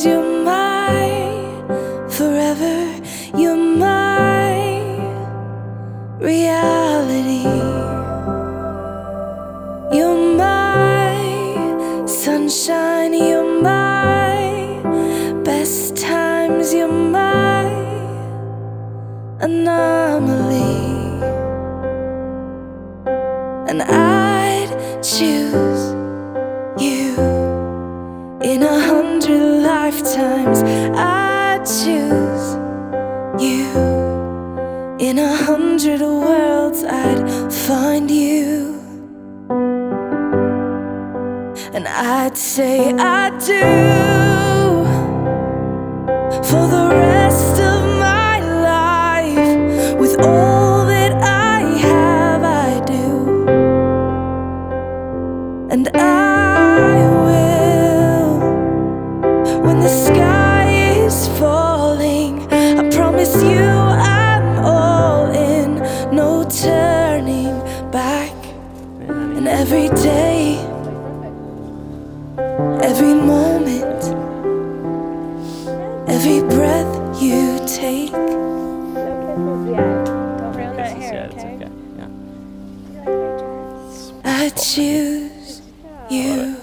'cause you're my forever, you're my reality. You're my sunshine, you're my best times, you're my anomaly. And I'd choose you in 100 lifetimes. I'd choose you in 100 worlds. I'd find you, and I'd say I do for the rest of my life. With all that I have, I do, and I will when the sky is falling. I promise you I'm all in, no turning back. And every day, every moment, every breath you take. I choose you.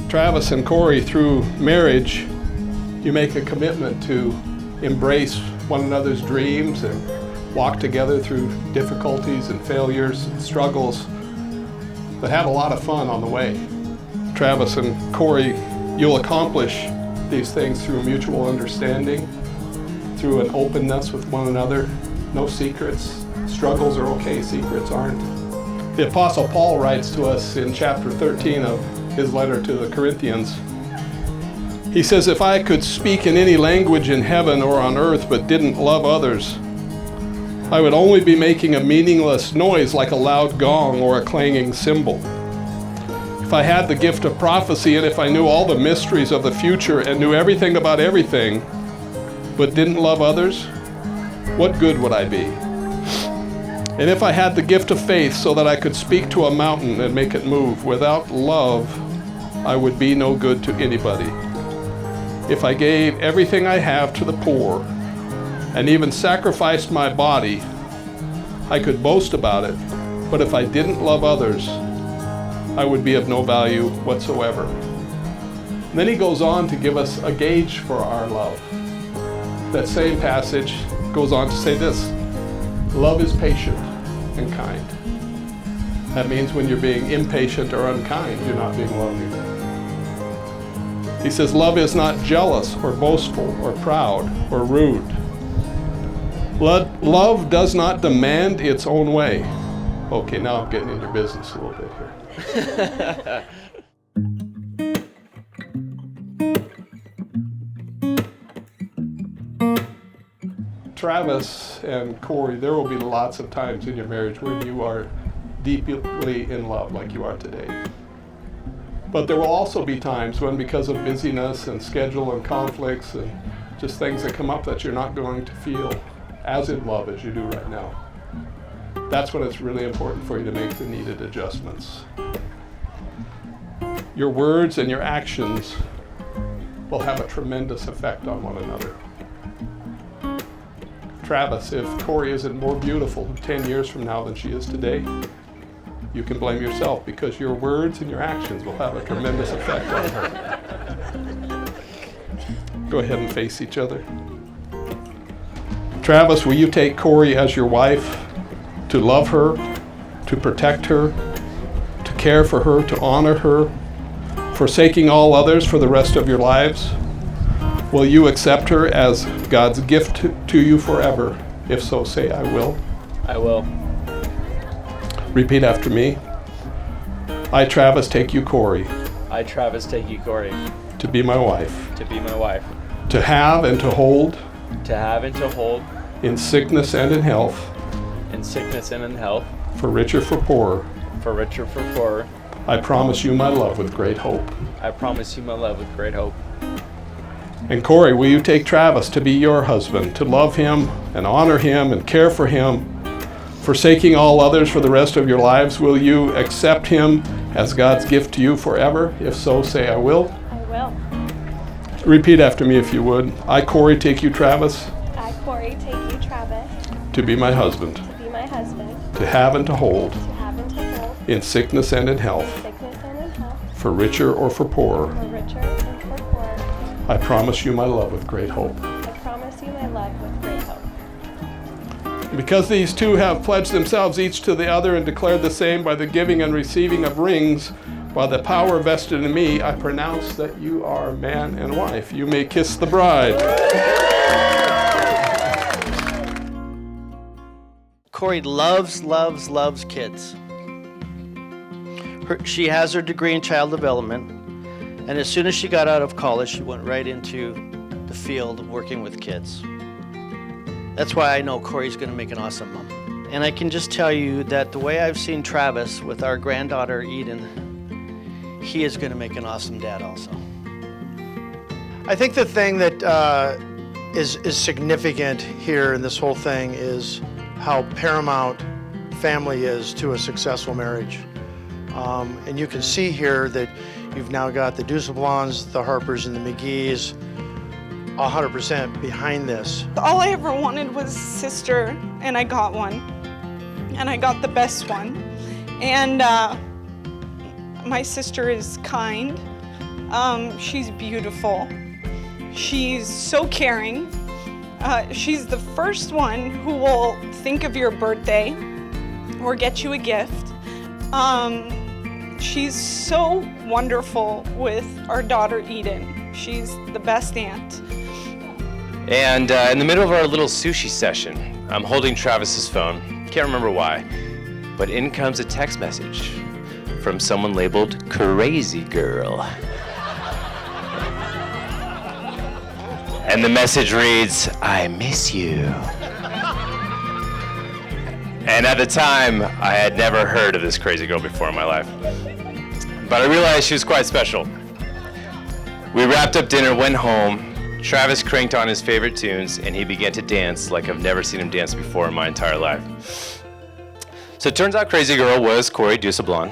Travis and Cory, through marriage, you make a commitment to embrace one another's dreams and walk together through difficulties and failures and struggles, but have a lot of fun on the way. Travis and Cory, you'll accomplish these things through mutual understanding, through an openness with one another, no secrets. Struggles are okay, secrets aren't. The Apostle Paul writes to us in chapter 13 of his letter to the Corinthians. He says, if I could speak in any language in heaven or on earth but didn't love others, I would only be making a meaningless noise like a loud gong or a clanging cymbal. If I had the gift of prophecy and if I knew all the mysteries of the future and knew everything about everything but didn't love others, what good would I be? And if I had the gift of faith so that I could speak to a mountain and make it move, without love, I would be no good to anybody. If I gave everything I have to the poor and even sacrificed my body, I could boast about it, but if I didn't love others, I would be of no value whatsoever. And then he goes on to give us a gauge for our love. That same passage goes on to say this: love is patient and kind. That means when you're being impatient or unkind, you're not being loving. He says love is not jealous or boastful or proud or rude. Love does not demand its own way. Okay, now I'm getting in your business a little bit here. Travis and Cory, there will be lots of times in your marriage when you are deeply in love like you are today. But there will also be times when, because of busyness and schedule and conflicts and just things that come up, that you're not going to feel as in love as you do right now. That's when it's really important for you to make the needed adjustments. Your words and your actions will have a tremendous effect on one another. Travis, if Cory isn't more beautiful 10 years from now than she is today, you can blame yourself, because your words and your actions will have a tremendous effect on her. Go ahead and face each other. Travis, will you take Cory as your wife, to love her, to protect her, to care for her, to honor her, forsaking all others for the rest of your lives? Will you accept her as God's gift to you forever? If so, say, I will. I will. Repeat after me. I, Travis, take you, Cory. I, Travis, take you, Cory. To be my wife. To be my wife. To have and to hold. To have and to hold. In sickness and in health. In sickness and in health. For richer, for poorer. For richer, for poorer. I promise you my love with great hope. I promise you my love with great hope. And Cory, will you take Travis to be your husband, to love him and honor him and care for him, forsaking all others for the rest of your lives? Will you accept him as God's gift to you forever? If so, say, I will. I will. Repeat after me if you would. I, Cory, take you, Travis, I, Cory, take you, Travis, to be my husband, to be my husband, to have and to hold, to have and to hold, in sickness and in health, sickness and in health, for richer or for poorer. for richer and for poorer. I promise you my love with great hope. I promise you my love with great hope. Because these two have pledged themselves each to the other and declared the same by the giving and receiving of rings, by the power vested in me, I pronounce that you are man and wife. You may kiss the bride. Cory loves, loves, loves kids. She has her degree in child development, and as soon as she got out of college, she went right into the field of working with kids. That's why I know Cory's gonna make an awesome mom. And I can just tell you that the way I've seen Travis with our granddaughter Eden, he is gonna make an awesome dad also. I think the thing that is significant here in this whole thing is how paramount family is to a successful marriage. And you can see here that you've now got the Dusablons, the Harpers, and the McGees 100% behind this. All I ever wanted was a sister, and I got one. And I got the best one. And my sister is kind. She's beautiful. She's so caring. She's the first one who will think of your birthday or get you a gift. She's so wonderful with our daughter Eden. She's the best aunt. And in the middle of our little sushi session, I'm holding Travis's phone. Can't remember why, but in comes a text message from someone labeled Crazy Girl. And the message reads, I miss you. And at the time, I had never heard of this crazy girl before in my life. But I realized she was quite special. We wrapped up dinner, went home. Travis cranked on his favorite tunes, and he began to dance like I've never seen him dance before in my entire life. So it turns out Crazy Girl was Cory Dusablon.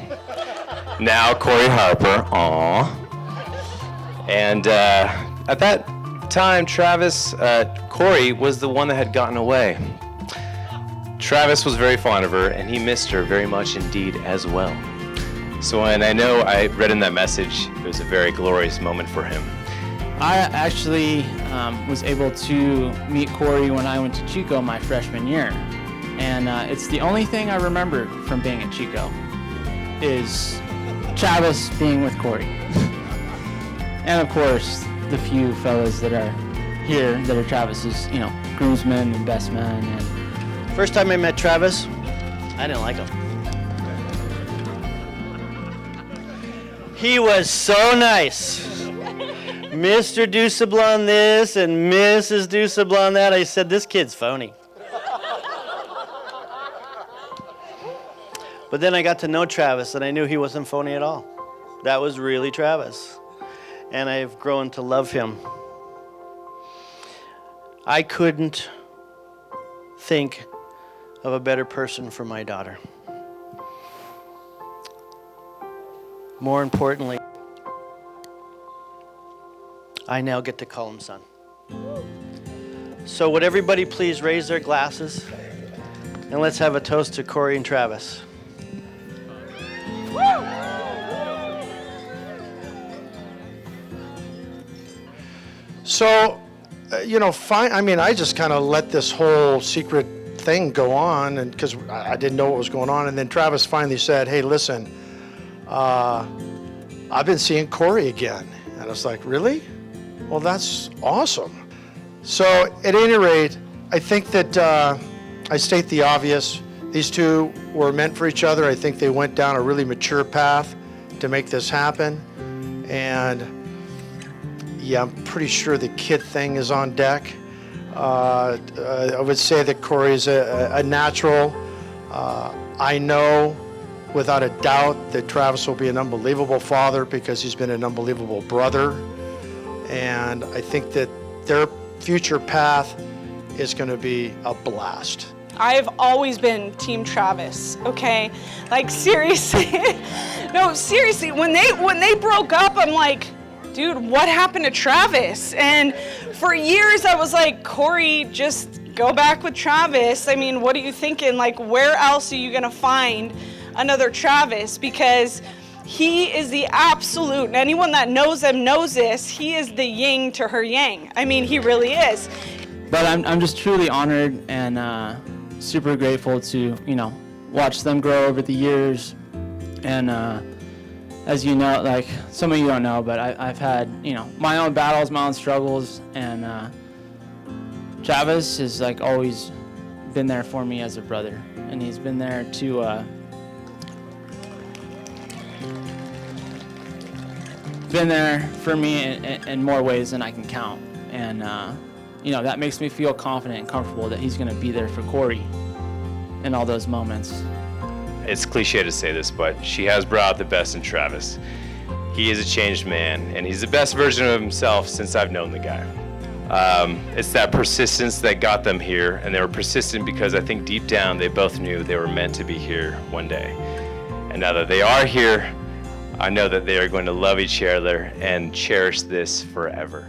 Now Cory Harper, aww. And at that time, Cory was the one that had gotten away. Travis was very fond of her, and he missed her very much indeed as well. So when I know I read in that message, it was a very glorious moment for him. I actually was able to meet Cory when I went to Chico my freshman year. And it's the only thing I remember from being at Chico is Travis being with Cory. And of course, the few fellas that are here that are Travis's, groomsmen and best men. And First time I met Travis, I didn't like him. He was so nice. Mr. Dusablon this and Mrs. Dusablon that. I said, this kid's phony. But then I got to know Travis and I knew he wasn't phony at all. That was really Travis. And I've grown to love him. I couldn't think of a better person for my daughter. More importantly, I now get to call him son. So would everybody please raise their glasses and let's have a toast to Cory and Travis. So, I just kind of let this whole secret thing go on, and because I didn't know what was going on, and then Travis finally said, "Hey, listen, I've been seeing Cory again," and I was like, "Really? Well, that's awesome." So, at any rate, I think that I state the obvious. These two were meant for each other. I think they went down a really mature path to make this happen, and yeah, I'm pretty sure the kid thing is on deck. I would say that Cory is a natural. I know without a doubt that Travis will be an unbelievable father because he's been an unbelievable brother. and I think that their future path is going to be a blast. I've always been Team Travis, okay? Like, seriously. No, seriously, when they broke up, I'm like, dude, what happened to Travis? And for years I was like, Cory, just go back with Travis. I mean, what are you thinking? Like, where else are you gonna find another Travis? Because he is the absolute, and anyone that knows him knows this, he is the yin to her yang. I mean, he really is. But I'm just truly honored and super grateful to, you know, watch them grow over the years. And as you know, like, some of you don't know, but I've had, you know, my own battles, my own struggles, and Travis has, like, always been there for me as a brother, and he's been there to been there for me in more ways than I can count. And you know, that makes me feel confident and comfortable that he's going to be there for Cory in all those moments. It's cliche to say this, but she has brought out the best in Travis. He is a changed man, and he's the best version of himself since I've known the guy. It's that persistence that got them here, and they were persistent because I think deep down they both knew they were meant to be here one day. And now that they are here, I know that they are going to love each other and cherish this forever.